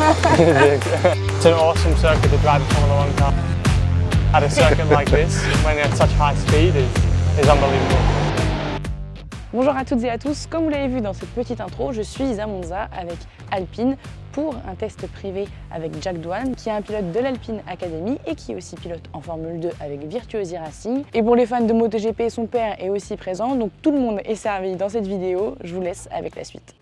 It's an awesome circuit to drive a Formula 1 car. At a circuit like this, when at such high speed, is unbelievable. Bonjour à toutes et à tous, comme vous l'avez vu dans cette petite intro, je suis à Monza avec Alpine pour un test privé avec Mick Doohan, qui est un pilote de l'Alpine Academy et qui est aussi pilote en Formule 2 avec Virtuosi Racing. Et pour les fans de MotoGP, son père est aussi présent, donc tout le monde est servi dans cette vidéo. Je vous laisse avec la suite.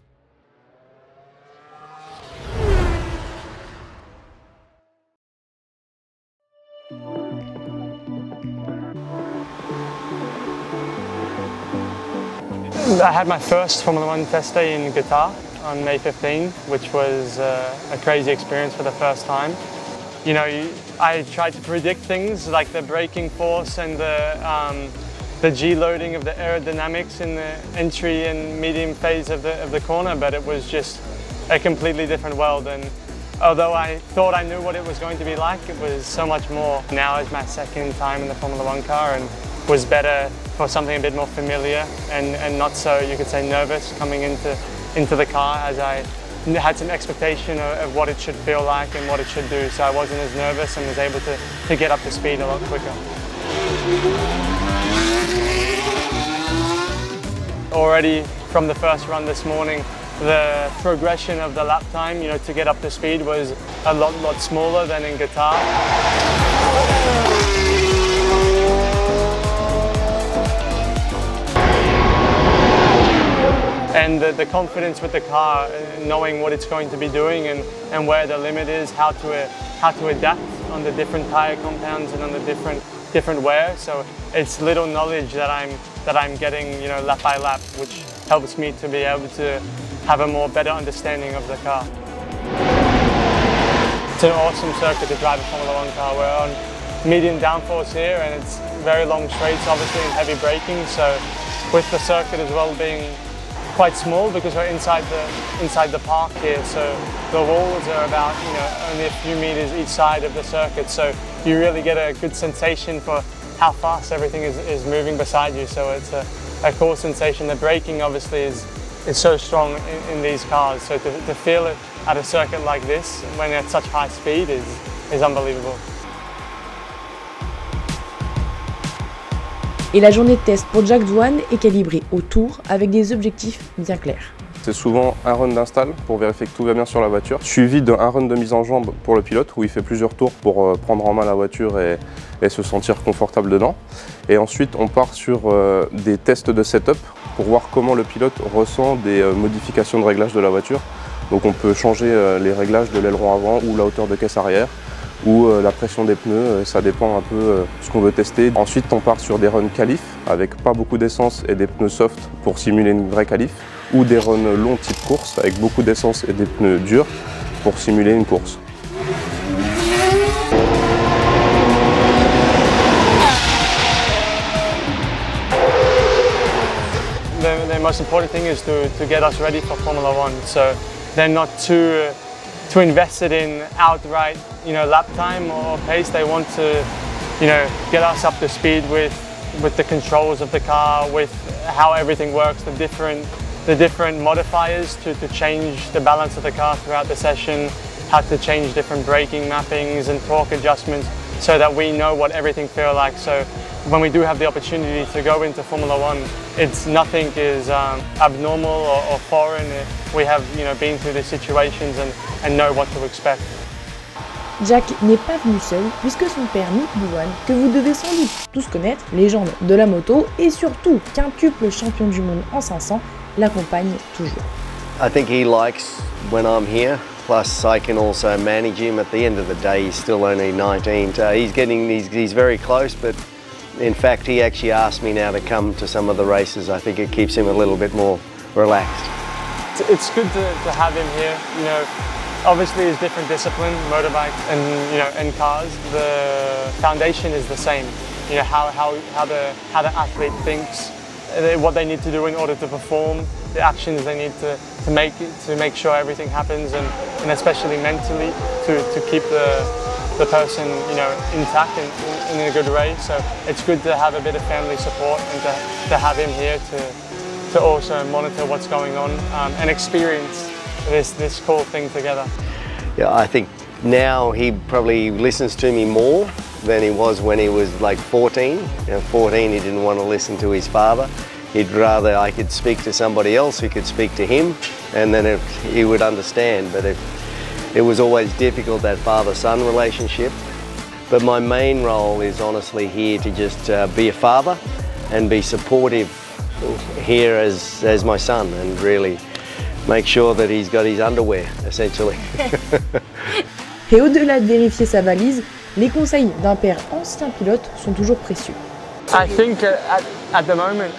I had my first Formula 1 test day in Qatar on May 15, which was a crazy experience for the first time. You know, I tried to predict things like the braking force and the G-loading of the aerodynamics in the entry and medium phase of the corner, but it was just a completely different world. And although I thought I knew what it was going to be like, it was so much more. Now is my second time in the Formula 1 car and was better for something a bit more familiar and not so, you could say, nervous coming into the car, as I had some expectation of what it should feel like and what it should do, so I wasn't as nervous and was able to get up to speed a lot quicker. Already from the first run this morning, the progression of the lap time, you know, to get up to speed was a lot smaller than in Qatar. And the confidence with the car, knowing what it's going to be doing and where the limit is, how to adapt on the different tyre compounds and on the different wear. So it's little knowledge that I'm getting, you know, lap by lap, which helps me to be able to have a better understanding of the car. It's an awesome circuit to drive a Formula 1 car. We're on medium downforce here, and it's very long straights, obviously, and heavy braking. So with the circuit as well being quite small, because we're inside the park here, so the walls are about, you know, only a few meters each side of the circuit, so you really get a good sensation for how fast everything is moving beside you. So it's a cool sensation. The braking obviously is so strong in these cars, so to feel it at a circuit like this when at such high speed is unbelievable. Et la journée de test pour Mick Doohan est calibrée au tour avec des objectifs bien clairs. C'est souvent un run d'install pour vérifier que tout va bien sur la voiture, suivi d'un run de mise en jambe pour le pilote où il fait plusieurs tours pour prendre en main la voiture et se sentir confortable dedans. Et ensuite on part sur des tests de setup pour voir comment le pilote ressent des modifications de réglage de la voiture. Donc on peut changer les réglages de l'aileron avant ou la hauteur de caisse arrière, ou la pression des pneus, ça dépend un peu de ce qu'on veut tester. Ensuite on part sur des runs qualif avec pas beaucoup d'essence et des pneus soft pour simuler une vraie qualif, ou des runs longs type course avec beaucoup d'essence et des pneus durs pour simuler une course. The most important thing is to get us ready for Formula 1, so they're not too invested in outright, you know, lap time or pace. They want to, you know, get us up to speed with the controls of the car, with how everything works, the different modifiers to change the balance of the car throughout the session, how to change different braking mappings and torque adjustments, so that we know what everything feels like. So when we do have the opportunity to go into Formula 1, nothing is abnormal or foreign. We have, you know, been through these situations and know what to expect. Jack n'est pas venu seul, puisque son père Mick Doohan, que vous devez sans doute tous connaître, légende de la moto et surtout quintuple champion du monde en 500, l'accompagne toujours. I think he likes when I'm here, plus I can also manage him. At the end of the day, he's still only 19, so he's very close, but in fact he actually asked me now to come to some of the races. I think it keeps him a little bit more relaxed. It's good to have him here, you know. Obviously it's different discipline, motorbike and, you know, and cars. The foundation is the same. You know, how the athlete thinks, what they need to do in order to perform, the actions they need to make sure everything happens, and especially mentally to keep the person, you know, intact and in a good way. So it's good to have a bit of family support and to have him here to also monitor what's going on and experience this cool thing together. Yeah, I think now he probably listens to me more than he was when he was like 14. At 14 he didn't want to listen to his father. He'd rather I could speak to somebody else who could speak to him, and then he would understand. But it was always difficult, that father-son relationship. But my main role is honestly here to just be a father and be supportive here as my son, and really make sure that he's got his underwear, essentially. Et au-delà de vérifier sa valise, les conseils d'un père ancien pilote sont toujours précieux. I think at the moment,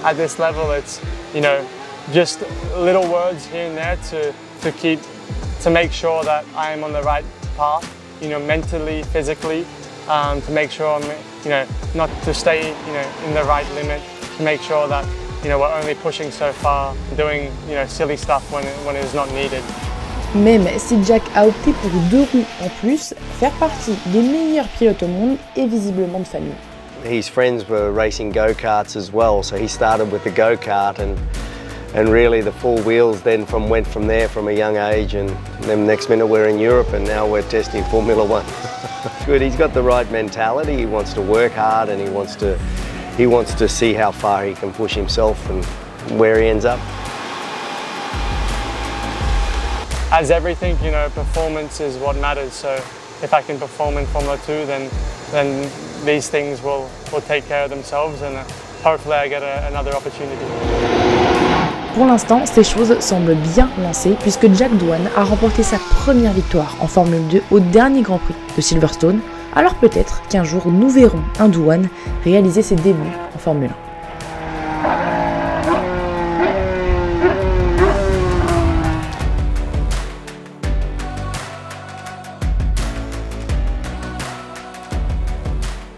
at this level, it's, you know, just little words here and there to make sure that I am on the right path, you know, mentally, physically, to make sure I'm, you know, not to stay, you know, in the right limit, to make sure that, you know, we're only pushing so far, doing, you know, silly stuff when it is not needed. Même si Jack a opté pour 2 roues en plus, faire partie des meilleurs pilotes au monde est visiblement de famille. His friends were racing go-karts as well, so he started with the go-kart, and really the 4 wheels then went from there from a young age, and then next minute we're in Europe and now we're testing Formula 1. Good, he's got the right mentality. He wants to work hard, and he wants to see how far he can push himself and where he ends up. As everything, you know, performance is what matters. So if I can perform in Formula 2, then these things will take care of themselves, and hopefully I get another opportunity. Pour l'instant, ces choses semblent bien lancées puisque Jack Doohan a remporté sa première victoire en Formule 2 au dernier Grand Prix de Silverstone. Alors peut-être qu'un jour nous verrons un Doohan réaliser ses débuts en Formule 1.